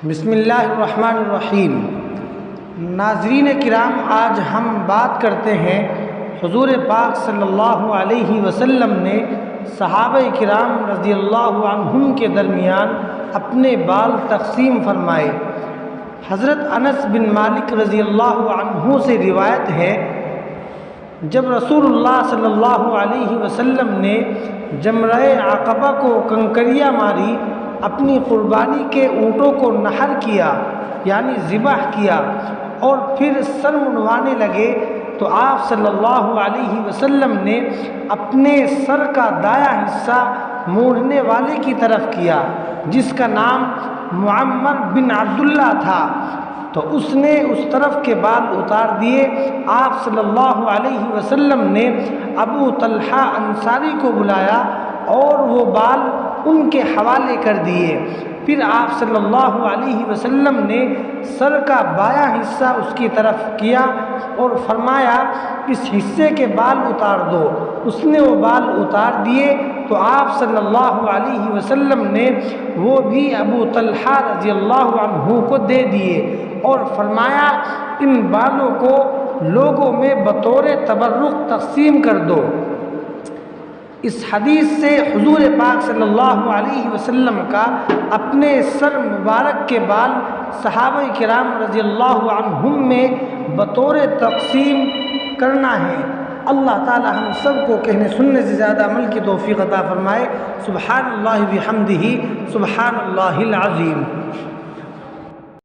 بسم اللہ الرحمن الرحیم۔ ناظرین کرام، آج ہم بات کرتے ہیں حضور پاک صلی اللہ علیہ وسلم نے صحابہ کرام رضی اللہ عنہم کے درمیان اپنے بال تقسیم فرمائے۔ حضرت انس بن مالک رضی اللہ عنہ سے روایت ہے، جب رسول اللہ صلی اللہ علیہ وسلم نے جمرہ عقبہ کو کنکریاں ماری، اپنی قربانی کے اونٹوں کو نحر کیا یعنی ذبح کیا اور پھر سر منڈوانے لگے، تو آپ صلی اللہ علیہ وسلم نے اپنے سر کا دایاں حصہ موڑنے والے کی طرف کیا جس کا نام معمر بن عبداللہ تھا، تو اس نے اس طرف کے بال اتار دیے۔ آپ صلی اللہ علیہ وسلم نے ابو طلحہ انصاری کو بلایا اور وہ بال ان کے حوالے کر دیے۔ پھر آپ صلی اللہ علیہ وسلم نے سر کا بایاں حصہ اس کی طرف کیا اور فرمایا، اس حصے کے بال اتار دو۔ اس نے وہ بال اتار دیے تو آپ صلی اللہ علیہ وسلم نے وہ بھی ابو طلحہ رضی اللہ عنہ کو دے دیے اور فرمایا، ان بالوں کو لوگوں میں بطور تبرک تقسیم کر دو۔ اس حدیث سے حضور پاک صلی اللہ علیہ وسلم کا اپنے سر مبارک کے بال صحابہ کرام رضی اللہ عنہم میں بطور تقسیم کرنا ہے۔ اللہ تعالی ہم سب کو کہنے سننے سے زیادہ عمل کی توفیق عطا فرمائے۔ سبحان اللہ بحمدہ، سبحان اللہ العظیم۔